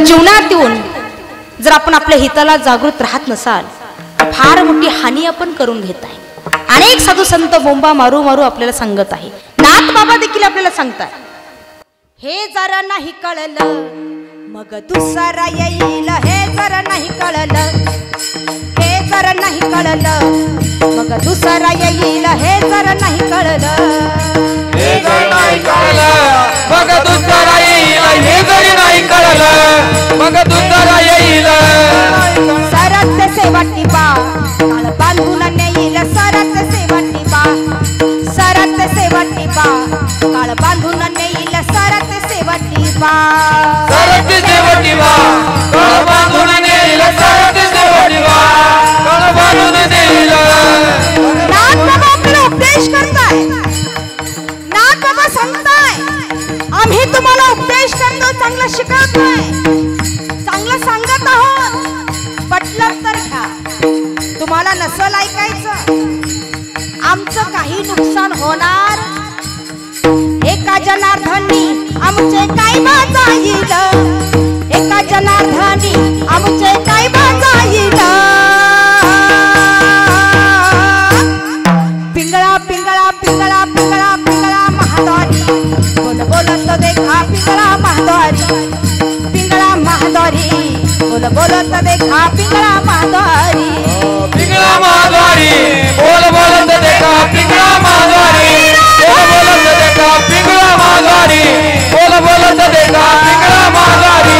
जीवनात येऊन जर आपण आपल्या हिताला जागृत राहत नसाल फार मोठी हानी आपण करून घेत आहे. अनेक साधू संत बोंबा मारू मारू आपल्याला सांगत आहे. नाथ बाबा देखील आपल्याला सांगतात, हे जरा नाही कळलं मग दुसरा येईल, हे जरा नाही कळलं, हे जरा नाही कळलं मग दुसरा येईल, हे जरा नाही कळलं, हे जर नाही कळलं मग दुसरा येईल, हे जरी नाही कळलं मग दुसरा येईल. सरत सेवा टिपा काळ बांधून नेईल, सरत सेवा टिपा, सरत सेवा टिपा काळ बांधून नेईल, सरत सेवा टिपा, सरत सेवा टिपा काळ बांधून नेईल, सरत सेवा टिपा काळ बांधून नेईल. नाथ बाबा आपल्याला उपदेश करताय, नाथ बाबा सांगताय, आम्ही तुम्हाला उपदेश करतो, चांगला शिकवतोय, चांगलं सांगत आहोत, पटलं तर घ्या, तुम्हाला नसल ऐकायचं आमचं काही नुकसान होणार, एका जनार्दनी आमचे काय बाजाईल, एका जनार्दनी आमचे काय बाजाईल. पिंगळा पिंगळा पिंगळा पिंगळा पिंगळा महाद्वारी बोल बोलत देखा, पिंगळा महाद्वारी, पिंगळा महाद्वारी बोल बोलत देखा, पिंगळा महाद्वारी, पिंगळा महाद्वारी बोल बोलत देखा, पिंगळा महाद्वारी बोल बोलत देखा, पिंगळा महाद्वारी बोल बोलत देखा, पिंगळा महाद्वारी.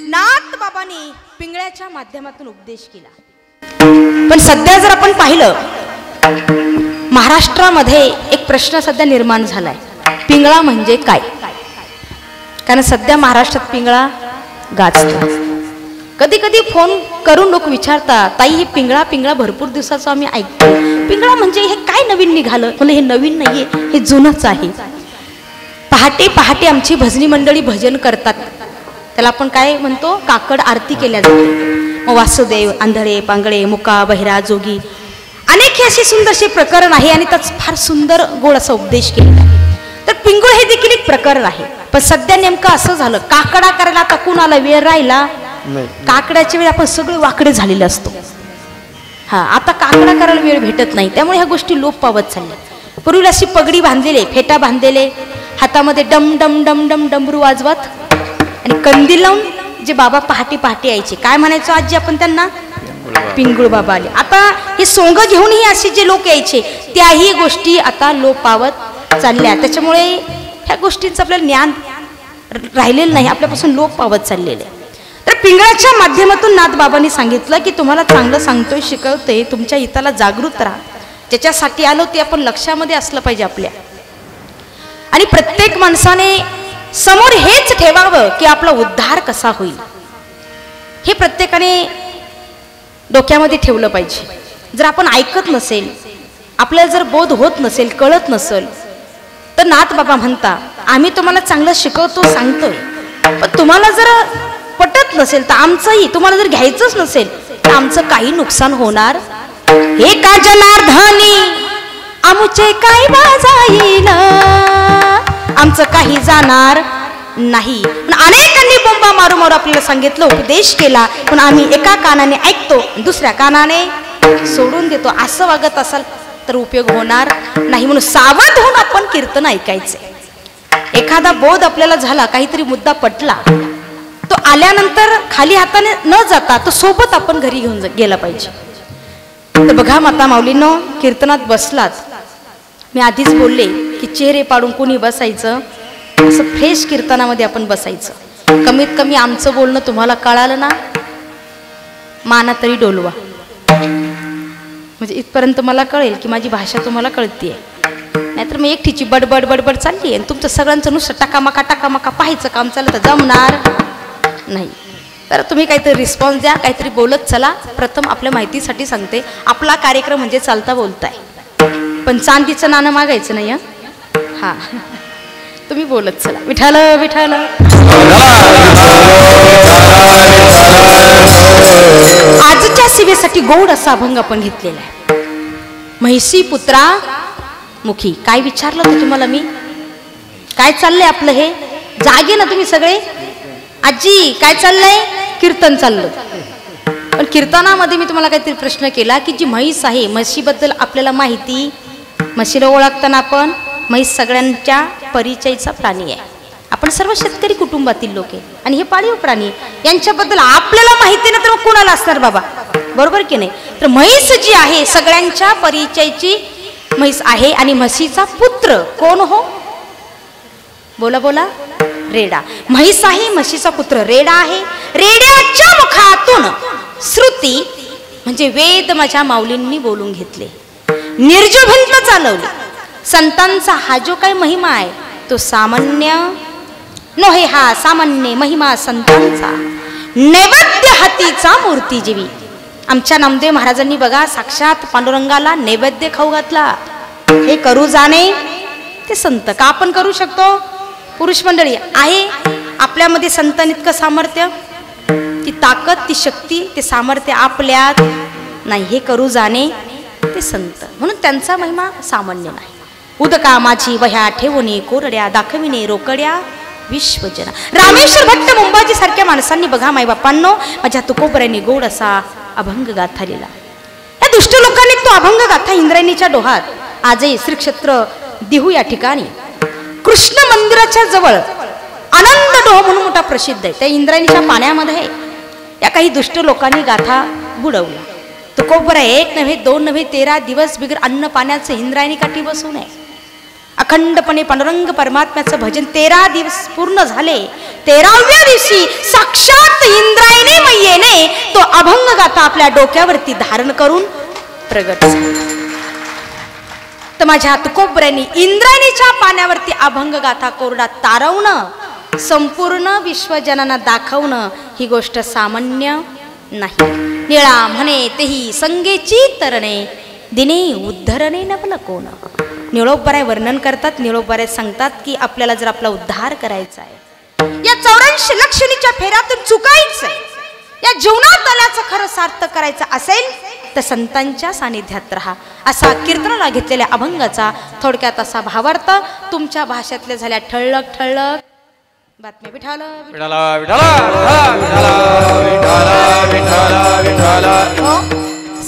नाथ बाबांनी पिंगळ्याच्या माध्यमातून उपदेश केला. पण सध्या जर आपण पाहिलं महाराष्ट्रामध्ये एक प्रश्न सध्या निर्माण झालाय, पिंगळा म्हणजे काय? कारण सध्या महाराष्ट्रात पिंगळा गाजतो. कधी कधी फोन करून लोक विचारतात, ताई हे पिंगळा पिंगळा भरपूर दिवसाचं आम्ही ऐकतो, पिंगळा म्हणजे हे काय नवीन निघालं? म्हणजे हे नवीन नाहीये, हे जुनंच आहे. पहाटे पहाटे आमची भजनी मंडळी भजन करतात, त्याला आपण काय म्हणतो, काकड आरती केल्या जाते. मग वासुदेव, आंधळे, पांगळे, मुका, बहिरा, जोगी अनेक हे असे सुंदरसे प्रकरण आहे आणि त्याच फार सुंदर गोड असा उपदेश केलेला आहे. तर पिंगुळ हे देखील एक प्रकरण आहे. पण सध्या नेमकं असं झालं, काकडा करायला आता कुणाला वेळ राहिला? काकड्याच्या वेळी आपण सगळे वाकडे झालेले असतो. हा, आता काकडा करायला वेळ भेटत नाही, त्यामुळे ह्या गोष्टी लोप पावत चालल्या. पूर्वी अशी पगडी बांधलेले, फेटा बांधलेले, हातामध्ये डम डम डम डम डमरू वाजवत आणि कंदील लावून जे बाबा पहाटे पहाटे यायचे, काय म्हणायचो आजी आपण त्यांना? पिंगुळ बाबा आले. आता हे सोंग घेऊनही असे जे लोक यायचे, त्याही गोष्टी आता लोप पावत चालल्या. त्याच्यामुळे ह्या गोष्टींचं आपल्याला ज्ञान राहिलेलं नाही, आपल्यापासून लोप पावत चाललेले. तर पिंगळाच्या माध्यमातून नाथ बाबांनी सांगितलं की तुम्हाला चांगलं सांगतोय, शिकवतोय, तुमच्या हिताला जागृत राहा. ज्याच्यासाठी आलो ते आपण लक्षामध्ये असलं पाहिजे आपल्या. आणि प्रत्येक माणसाने समोर हेच ठेवावं की आपला उद्धार कसा होईल, हे प्रत्येकाने डोक्यामध्ये ठेवलं पाहिजे. जर आपण ऐकत नसेल, आपल्याला जर बोध होत नसेल, कळत नसेल, तर नाथ बाबा म्हणता आम्ही तुम्हाला चांगलं शिकवतो, सांगतोय, पण तुम्हाला जर पटत नसेल तर आमचंही, तुम्हाला जर घ्यायचंच नसेल तर आमचं काही नुकसान होणार. हे का जनार्दनी आमचे काय बाजाईल, आमचं काही जाणार नाही. अनेकांनी बोंबा मारू मारू आपल्याला सांगितलं, उपदेश केला, पण आम्ही एका कानाने ऐकतो, दुसऱ्या कानाने सोडून देतो. असं वागत असाल तर उपयोग होणार नाही. म्हणून सावध होऊन आपण कीर्तन ऐकायचे. एखादा बोध आपल्याला झाला, काहीतरी मुद्दा पटला, तो आल्यानंतर खाली हाताने न जाता तो सोबत आपण घरी घेऊन गेला पाहिजे. तर बघा माता माऊलींनो, कीर्तनात बसलात, मी आधीच बोलले की चेहरे पाडून कोणी बसायचं, असं फ्रेश कीर्तनामध्ये आपण बसायचं. कमीत कमी आमचं बोलणं तुम्हाला कळालं ना, माना तरी डोलवा, म्हणजे इथपर्यंत मला कळेल की माझी भाषा तुम्हाला कळतीये. नाहीतर मग एकटीची बडबड बडबड चालली आणि तुमचं सगळ्यांचं नुसतं टाकामाका पाहायचं काम चाललं तर जमणार नाही. तर तुम्ही काहीतरी रिस्पॉन्स द्या, काहीतरी बोलत चला. प्रथम आपल्या माहितीसाठी सांगते, आपला कार्यक्रम म्हणजे चालता बोलताय, पण चांदीचं नाणं मागायचं नाही. हा, तुम्ही बोलत चला, विठाल विठाल. आजच्या सेवेसाठी गोड असा अभंग आपण घेतलेला आहे. म्हैसी पुत्रा मुखी. काय विचारलं होतं तुम्हाला मी? काय चाललंय आपलं हे? जागे ना तुम्ही सगळे? आजी काय चाललंय? कीर्तन चाललं. पण कीर्तनामध्ये मी तुम्हाला काहीतरी प्रश्न केला की जी म्हैस आहे, म्हशीबद्दल आपल्याला माहिती, म्हशीला ओळखताना आपण म्हैस सगळ्यांच्या परिचयचा प्राणी आहे. आपण सर्व शेतकरी कुटुंबातील लोक आहे आणि हे पाळीव प्राणी, यांच्याबद्दल आपल्याला माहिती नाही तर मग कोणाला असणार बाबा, बरोबर की नाही? तर म्हैस जी आहे सगळ्यांच्या परिचयची म्हैस आहे. आणि म्हशीचा पुत्र कोण हो? बोला बोला. रेडा. म्हैस आहे, म्हशीचा पुत्र रेडा आहे. रेड्याच्या मुखातून श्रुती म्हणजे वेद माझ्या माऊलींनी बोलून घेतले, निर्जभिंत चालवली. संतांचा हा जो काही महिमा आहे तो सामान्य नव्हे, हा सामान्य महिमा संतांचा. नैवेद्य हातीचा मूर्तीजीवी. आमच्या नामदेव महाराजांनी बघा साक्षात पांडुरंगाला नैवेद्य खाऊ घातला. हे करू जाणे ते संत. का आपण करू शकतो? पुरुष मंडळी आहे आपल्यामध्ये संतान इतकं सामर्थ्य, ती ताकद, ती शक्ती, ते सामर्थ्य आपल्यात नाही. हे करू जाणे ते संत, म्हणून त्यांचा महिमा सामान्य नाही. उदका माझी वह्या ठेवणे कोरड्या, दाखविणे रोकड्या विश्वजना. रामेश्वर भट्ट मुंबाजी सारख्या माणसांनी बघा माई बापांनो माझ्या तुकोबऱ्यांनी गोड असा अभंग गाथा लिहिला. या दुष्ट लोकांनी तो अभंग गाथा इंद्रायणीच्या डोहात आजही श्री क्षेत्र दिहू या ठिकाणी कृष्ण मंदिराच्या जवळ आनंद डोह म्हणून मोठा प्रसिद्ध आहे. त्या इंद्रायणीच्या पाण्यामध्ये या काही दुष्ट लोकांनी गाथा बुडवला. तुकोबरा एक नव्हे, दोन नव्हे, 13 दिवस बिगर अन्न पाण्याचे इंद्रायणी काठी बसू नये. अखंडपणे पांडुरंग परमात्म्याचं भजन 13 दिवस पूर्ण झाले. 13व्या दिवशी साक्षात इंद्रायणी मैयेने तो अभंग गाथा आपल्या डोक्यावरती धारण करून प्रगट झाला. तर माझ्या तुकोबऱ्यांनी इंद्रायणीच्या पाण्यावरती अभंग गाथा कोरडा तारवणं, संपूर्ण विश्वजनांना दाखवणं ही गोष्ट सामान्य नाही. निळा म्हणे तेही संगेची तरणे, दिने उद्धरणे नवल कोण. निळोबाराय वर्णन करतात, निळोबाराय सांगतात की आपल्याला जर आपला उद्धार करायचा आहे, या 84 लक्षणीच्या फेऱ्यातून चुकायचंय, या जीवनात आल्याचं खरं सार्थ करायचं असेल तर संतांच्या सानिध्यात राहा. असा कीर्तनाला घेतलेल्या अभंगाचा थोडक्यात असा भावार्थ तुमच्या भाषेतल्या झाल्या ठळक ठळक बातम्या. विठाला विठाला विठाला विठाला विठाला विठाला.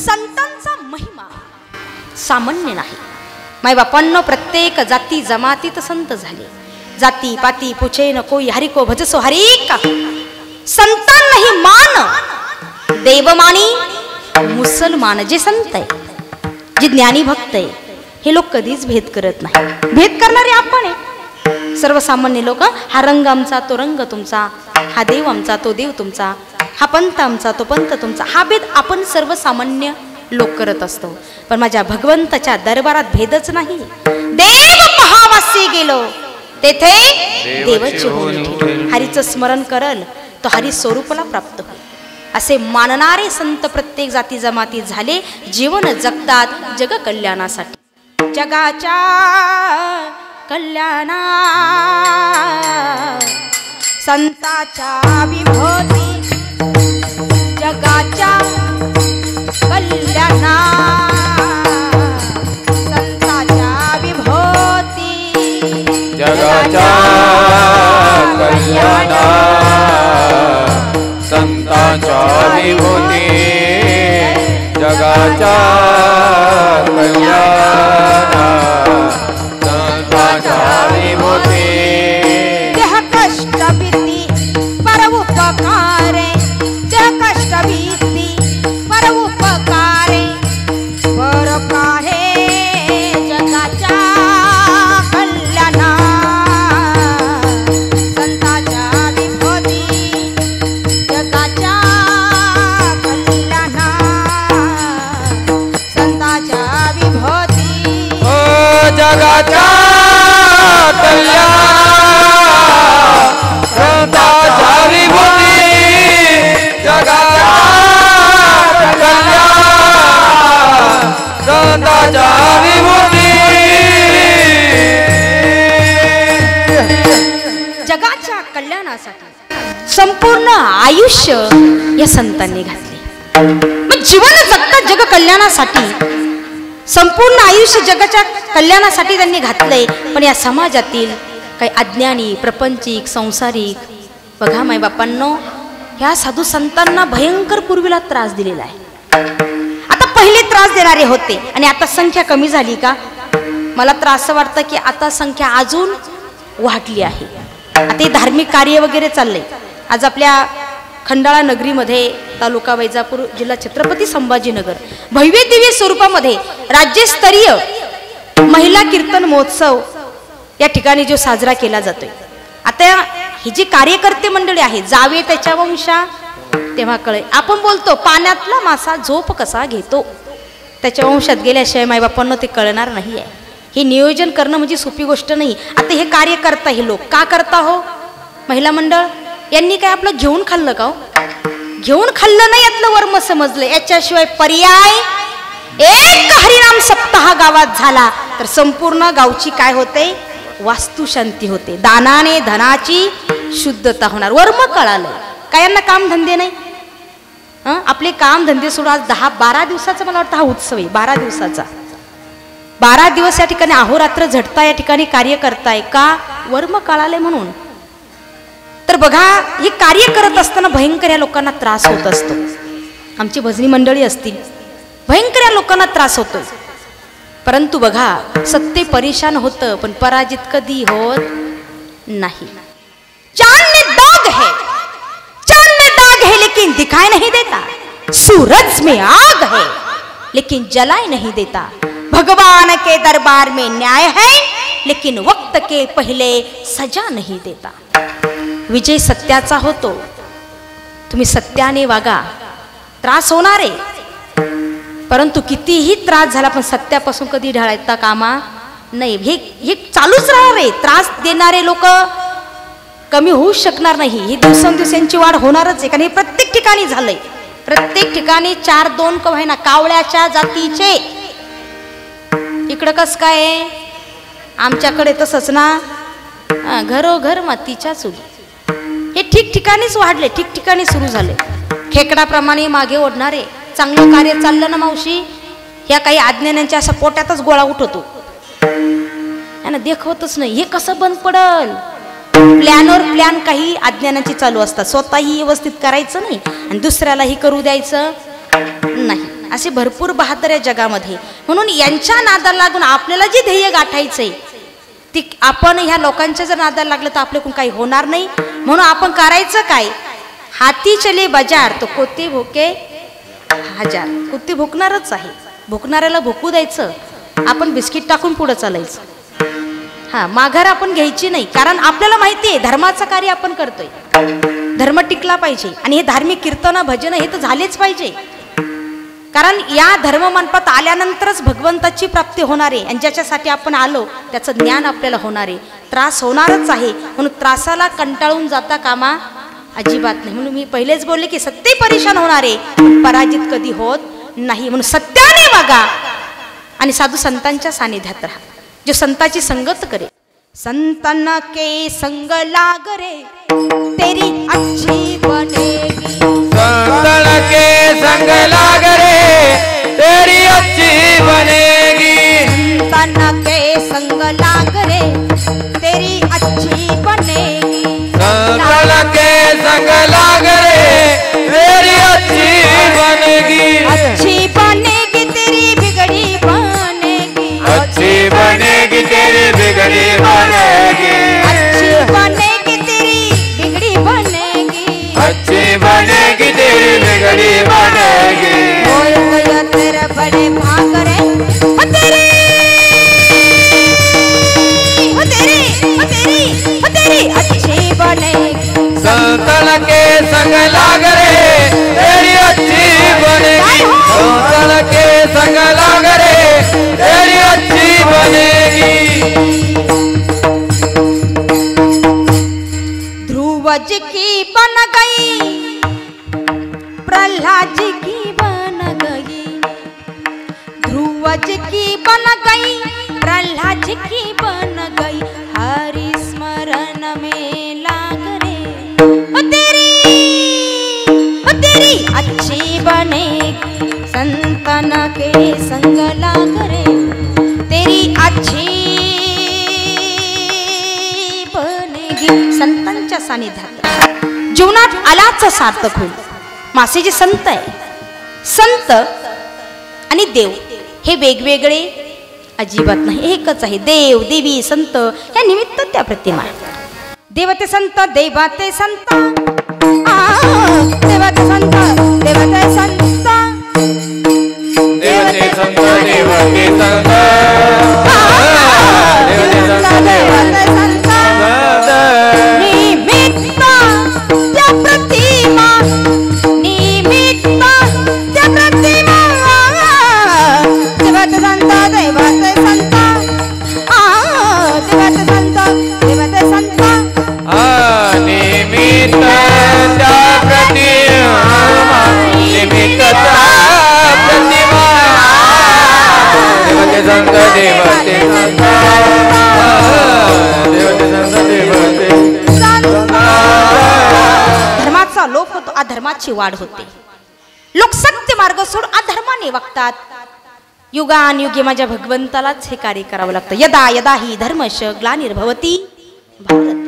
संतांचा महिमा सामान्य नाही. माय बापांनो प्रत्येक जाती जमातीत संत झाले. जाती पाती पुछे न कोई हरि को भजसो हरि का. संतांनाही मान देवमानी. मुसलमान जे संत आहे, जे ज्ञानी भक्त आहे, हे लोक कधीच भेद करत नाही. भेद करणारे आपण आहे. सर्वसामान्य लोक हा रंग आमचा तो रंग तुमचा, हा देव आमचा तो देव तुमचा, हा पंथ आमचा तो पंथ तुमचा, हा भेद आपण सर्वसामान्य लोक करत असतो. पण माझ्या भगवंताच्या दरबारात भेदच नाही. देव पहावासे गेलो तेथे देवच होईल. हरीचं स्मरण करल तो हरी स्वरूपाला प्राप्त होईल. असे मानणारे संत प्रत्येक जाती जमाती झाले. जीवन जगतात जग कल्याणासाठी. जगाच्या कल्याणा संताच्या विभूती. जगाच्या कल्याणा संताच्या विभूती. जगाच्या कल्याणा संतांच्या विभूती. जगाच्या कल्याणा संतांच्या विभूती. देह कष्ट भीती पर उपकारे. देह कष्ट भीती पर उपकारे. परोपकारे जगाच्या कल्याणा संताच्या विभूती. जगाच्या कल्याणा संताच्या विभूती. जगाच्या कल्याण संतांच्या विभूती. जगाच्या कल्याण संतांच्या विभूती. जगाच्या कल्याणासाठी संपूर्ण आयुष्य या संतांनी घातले. मग जीवन जगतात जग कल्याणासाठी, संपूर्ण आयुष्य जगाच्या कल्याणासाठी त्यांनी घातलंय. पण या समाजातील काही अज्ञानी, प्रपंचिक, संसारिक. बघा मायबापांनो, ह्या साधू संतांना भयंकर पूर्वीला त्रास दिलेला आहे. आता पहिले त्रास देणारे होते आणि आता संख्या कमी झाली का? मला तर असं वाटतं की आता संख्या अजून वाढली आहे. आता हे धार्मिक कार्य वगैरे चाललंय. आज आपल्या खंडाळा नगरीमध्ये, तालुका वैजापूर, जिल्हा छत्रपती संभाजीनगर, भव्य दिव्य स्वरूपामध्ये राज्यस्तरीय महिला कीर्तन महोत्सव या ठिकाणी जो साजरा केला जातोय. आता ही जी कार्यकर्ते मंडळी आहे, जावे त्याच्या वंशा तेव्हा कळे. आपण बोलतो पाण्यातला मासा झोप कसा घेतो, त्याच्या वंशात गेल्याशिवाय मायबापांना ते कळणार नाही आहे. हे नियोजन करणं म्हणजे सोपी गोष्ट नाही. आता हे कार्य करता, हे लोक का करता हो? महिला मंडळ यांनी काय आपलं घेऊन खाल्लं का हो? घेऊन खाल्लं नाही, यातलं वर्म समजलं. याच्याशिवाय पर्याय एक हरिनाम सप्ताह गावात झाला तर संपूर्ण गावची काय होते? वास्तुशांती होते. दानाने धनाची शुद्धता होणार. वर्म कळालं काय? यांना काम धंदे नाही. आपले काम धंदे सोडून आज 10-12 दिवसाचा मला वाटतं हा उत्सव आहे. 12 दिवसाचा, 12 दिवस या ठिकाणी अहोरात्र झटता या ठिकाणी कार्य करताय का? वर्म कळाले म्हणून. तर बघा, हे कार्य करत असताना भयंकर या लोकांना त्रास होत असतो. आमची भजनी मंडळी असतील, भयंकर या लोकांना त्रास होतो. परंतु बघा, सत्य परेशान होतं पण पराजित कधी होत नाही. चांद में दाग है, चांद में दाग है लेकिन दिखाई नहीं देता. सूरज में आग है लेकिन जलाए नहीं देता. भगवान के दरबार में न्याय है लेकिन वक्त के पहले सजा नहीं देता. विजय सत्याचा होतो. तुम्ही सत्याने वागा. त्रास होणार आहे, परंतु कितीही त्रास झाला पण सत्यापासून कधी ढळता कामा नाही. हे चालूच राहणार आहे. त्रास देणारे लोक कमी होऊ शकणार नाही. ही दिवसेंदिवसांची वाढ होणारच आहे. कारण हे प्रत्येक ठिकाणी झालंय. प्रत्येक ठिकाणी 4-2 कवाय ना कावळ्याच्या जातीचे. इकडं कस काय? आमच्याकडे तसंच ना, घरोघर मातीच्या चुली. हे ठिकठिकाणीच वाढले, ठिकठिकाणी सुरू झाले. खेकडाप्रमाणे मागे ओढणारे. चांगलं कार्य चाललं ना मावशी, ह्या काही अज्ञानांच्या अशा पोट्यातच गोळा उठवतो. यांना देखवतच नाही. हे कसं बंद पडल? प्लॅनवर प्लॅन काही अज्ञानाची चालू असतात. स्वतःही व्यवस्थित करायचं नाही आणि दुसऱ्यालाही करू द्यायचं नाही. असे भरपूर बहादर या जगामध्ये. म्हणून यांच्या नादाला लागून आपल्याला जे ध्येय गाठायचंय ती आपण ह्या लोकांच्या जर नादाला लागलं तर आपल्याकडून काही होणार नाही. म्हणून आपण करायचं काय? हाती चले बाजार तो कोते भोके हजार. कुत्ते भुकणारच आहे. भुकणाऱ्याला भुकू द्यायचं. आपण बिस्किट टाकून पुढे चालायचं. माघार आपण घ्यायची नाही. कारण आपल्याला माहिती आहे धर्माचं कार्य आपण करतोय. धर्म टिकला पाहिजे आणि हे धार्मिक कीर्तन भजन हे तर झालेच पाहिजे. कारण या धर्ममंडपात आल्यानंतरच भगवंताची प्राप्ती होणार आहे आणि ज्याच्यासाठी आपण आलो त्याचं ज्ञान आपल्याला होणार आहे. त्रास होणारच आहे. म्हणून त्रासाला कंटाळून जाता कामा अजिबात नाही. म्हणून मी पहिलेच बोलले की सत्य परेशान होणार आहे पण पराजित कधी होत नाही. म्हणून सत्याने वागा आणि साधू संतांच्या सानिध्यात राहा. जो संताची संगत करे. संतन के संग लाग रे तेरी अच्छी बनेगी. संतन के संग लाग रे तेरी अच्छी बनेगी. संतन के संग लाग रे तेरी अच्छी बनेगी. संतन के संग लाग रे तेरी अच्छी बनेगी. अच्छी बनेगी तेरी बिगड़ी बनेगी. अच्छी बनेगी तेरी बिगड़ी बनेगी. अच्छी बनेगी तेरी बिगड़ी बनेगी. अच्छी बनेगी तेरी बिगड़ी बनेगी. होय होय तेरे बड़े भाग रे हो तेरी हो तेरी हो तेरी हो तेरी अच्छी बनेगी. संतन के संग लाग रे तेरी अच्छी बनेगी. संतन के संग लाग रे तेरी अच्छी बनेगी. ध्रुव जी की बन गई प्रहलाद जी की बन गई. ध्रुव जी की बन गई प्रहलाद जी की बन गई. हरि स्मरण में लाग रे ओ तेरी अच्छी बनेगी. संतन के संग लाग रे तेरी अच्छी संतांच्या सानिध्यात जीवनात आलाच सार्थक होईल. मासे जे संत आहे, संत आणि देव हे वेगवेगळे अजिबात नाही, एकच आहे. देव देवी संत या निमित्त त्या प्रतिमा आहेत. देवते संत देवाते संत, देवते संत देवते संत, देवते संत देवते संत, देवते संत निमित्त त्या प्रतिमा, निमित्त त्या प्रतिमा. देवते संत देवते संत, देवते संत देवते संत, निमित्त त्या प्रतिमा, निमित्त त्या प्रतिमा. देवते संत देवते संत, देवते संत देवते संत. धर्माचा लोप होतो, अधर्माची वाढ होते. लोक सत्य मार्ग सोड अधर्माने वागतात. युगानुयुगे माझ्या भगवंतालाच हे कार्य करावं लागतं. यदा यदा ही धर्मश ग्लानिर्भवती भारत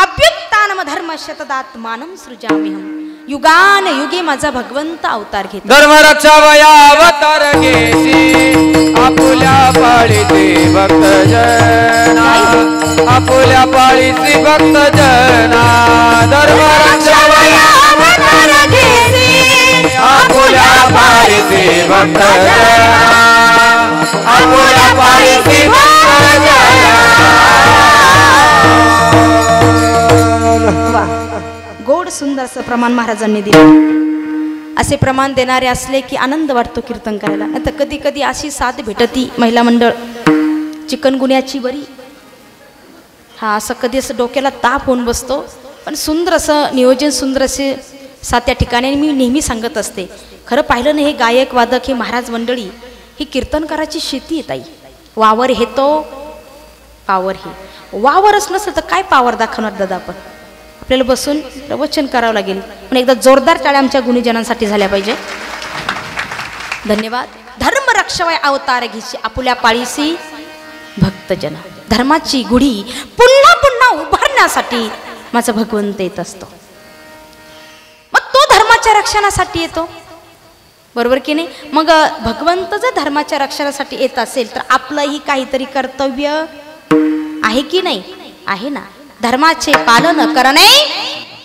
अभ्युत्थानम धर्मस्य तदात्मानं सृजाम्यहम्. युगान युगे माझा भगवंत अवतार घेतो. धर्म रक्षा वया अवतार घेसी, आपुल्या पाळीचे भक्त जना, आपुल्या पाळीचे भक्त जना. धर्म रक्षा वया अवतार घेसी, आपुल्या पाळीचे भक्त जना, आपुल्या पाळीचे भक्त जना. गोड सुंदर असं प्रमाण महाराजांनी दिलं. असे प्रमाण देणारे असले की आनंद वाटतो कीर्तन करायला. आता कधी कधी अशी साथ भेटती महिला मंडळ चिकनगुन्याची बरी, हा असं कधी असं डोक्याला ताप होऊन बसतो. पण सुंदर असं नियोजन, सुंदर असे साथ त्या ठिकाणी. मी नेहमी सांगत असते, खरं पाहिलं ना हे गायक वादक हे महाराज मंडळी ही कीर्तनकाराची शेती येत आई. वावर हे तो पावर, हे वावरच नसेल तर काय पावर दाखवणार दादा आपण. आपल्याला बसून प्रवचन करावं लागेल. पण एकदा जोरदार टाळ्या आमच्या गुणीजनांसाठी झाल्या पाहिजे. धन्यवाद. धर्म रक्षावय अवतार घेशी, आपुल्या पाळीसी भक्तजन. धर्माची गुढी पुन्हा पुन्हा उभारण्यासाठी माझा भगवंत येत असतो. मग तो धर्माच्या रक्षणासाठी येतो, बरोबर की नाही. मग भगवंत जर धर्माच्या रक्षणासाठी येत असेल तर आपलंही काहीतरी कर्तव्य आहे की नाही? आहे ना. धर्माचे पालन करणे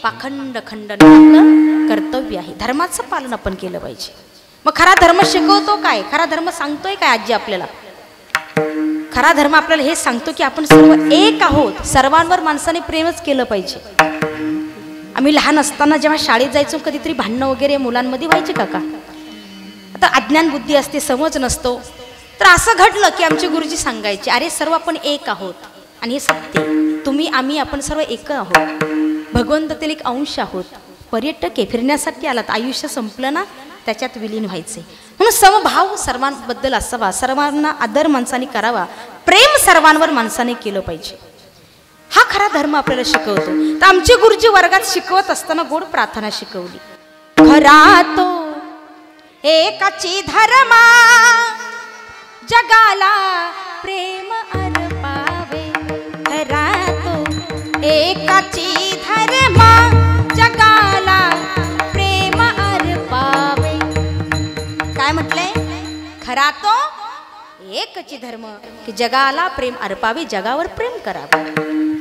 पाखंड खंडन आपलं कर्तव्य आहे. धर्माचं पालन आपण केलं पाहिजे. मग खरा धर्म शिकवतो काय? खरा धर्म सांगतोय काय आजी आपल्याला? खरा धर्म आपल्याला हे सांगतो की आपण सर्व एक आहोत. सर्वांवर माणसाने प्रेमच केलं पाहिजे. आम्ही लहान असताना जेव्हा शाळेत जायचो कधीतरी भांडणं वगैरे मुलांमध्ये व्हायचे काका. आता अज्ञान बुद्धी असते, समज नसतो. तर असं घडलं की आमचे गुरुजी सांगायचे, अरे सर्व आपण एक आहोत आणि हे सत्य. तुम्ही आम्ही आपण सर्व एक आहोत. भगवंतातील एक अंश आहोत. पर्यटक आहे, फिरण्यासाठी आलात. आयुष्य संपलं ना त्याच्यात विलीन व्हायचे. म्हणून समभाव सर्वांबद्दल असावा. सर्वांना आदर माणसाने करावा. प्रेम सर्वांवर माणसाने केलं पाहिजे. हा खरा धर्म आपल्याला शिकवतो. तर आमचे गुरुजी वर्गात शिकवत असताना गोड प्रार्थना शिकवली. खरा तो एकाची धर्मा जगाला प्रेम अर्पावे. खरा तो एकाची धर्मा जगाला प्रेम अर्पावे. काय म्हटलंय? खरा तो एकची धर्म की जगाला प्रेम अर्पावे, जगावर प्रेम करावे.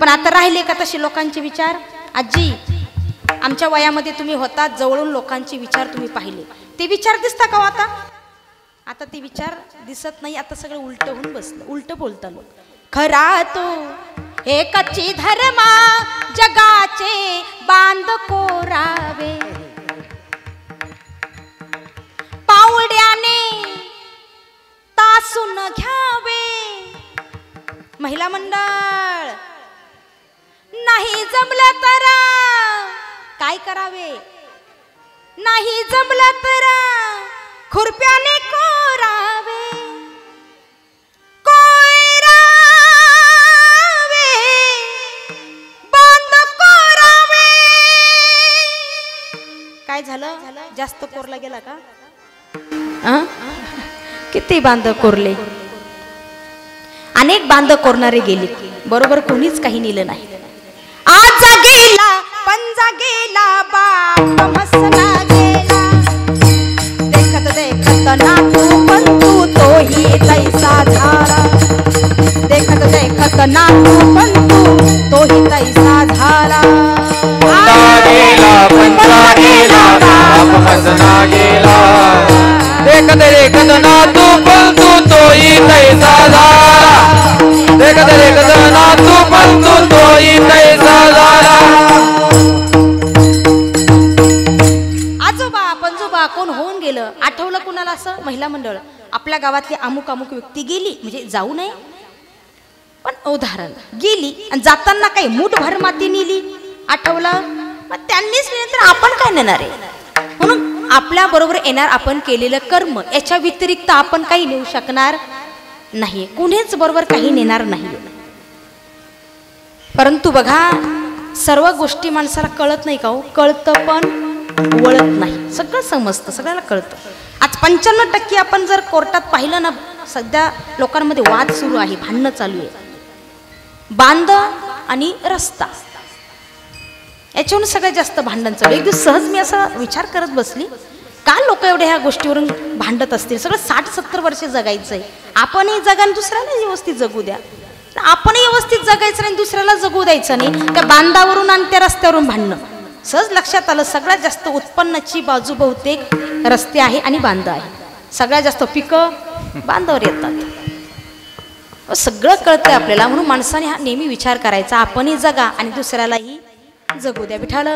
पण आता राहिले का तसे लोकांचे विचार? आजी आमच्या वयामध्ये तुम्ही होतात, जवळून लोकांचे विचार तुम्ही पाहिले. ते विचार दिसता का आता? आता ते विचार दिसत नाही. आता सगळं उलट होऊन बसलं. उलट बोलता लोक. खरा तो एकाची धर्मा जगाचे बांध कोरावे. पावड्याने तासून घ्यावे. महिला मंडळ नाही जमलं तर काय करावे? नाही जमलं तर खुरप्याने कोरावे. कोरावे बांध कोरावे. काय झालं? जास्त कोरला गेला का? किती बांध कोरले? अनेक बांध कोरणारे गेले, बरोबर कोणीच काही नेलं नाही. आज गेला पंजा गेला बाप म्हसला गेला देखत देखत नातू पंतू तोही तैसा झाला देखत देखत नातू पंतू तोही तैसा झाला गेला पंचा गेला बाप म्हसला गेला देखत देखत नातू पंतू तोही तैसा झाला देखत देखत नातू पंतू तोही तैसा झाला आजोबा पंजोबा कोण होऊन गेलं आठवलं कुणाला असं महिला मंडळ आपल्या गावातली अमुक अमुक व्यक्ती गेली म्हणजे जाऊ नये पण उदाहरण गेली आणि जाताना काही मूठभर माती नेली आठवलं मग त्यांनीच नेलं तर आपण काय नेणार आहे म्हणून आपल्या बरोबर येणार आपण केलेलं कर्म याच्या व्यतिरिक्त आपण काही नेऊ शकणार नाही कुणीच बरोबर काही नेणार नाही परंतु बघा सर्व गोष्टी माणसाला कळत नाही का हो कळतं पण वळत नाही सगळं समजतं सगळ्याला कळतं आज 95% आपण जर कोर्टात पाहिलं ना सध्या लोकांमध्ये वाद सुरू आहे भांडणं चालू आहे बांध आणि रस्ता याच्यावरून सगळ्यात जास्त भांडण चालू एक दिवस सहज मी असा विचार करत बसली का लोक एवढ्या ह्या गोष्टीवरून भांडत असतील सगळं 60-70 वर्षे जगायचंय आपणही जगा आणि दुसऱ्याला व्यवस्थित जगू द्या आपणही व्यवस्थित जगायचं नाही दुसऱ्याला जगू द्यायचं नाही त्या बांधावरून आणि त्या रस्त्यावरून भांडणं सहज लक्षात आलं सगळ्यात जास्त उत्पन्नाची बाजू बहुतेक रस्ते आहे आणि बांध आहे सगळ्यात जास्त पिकं बांधावर येतात सगळं कळतंय आपल्याला म्हणून माणसाने हा नेहमी विचार करायचा आपणही जगा आणि दुसऱ्यालाही जगू द्या विठाला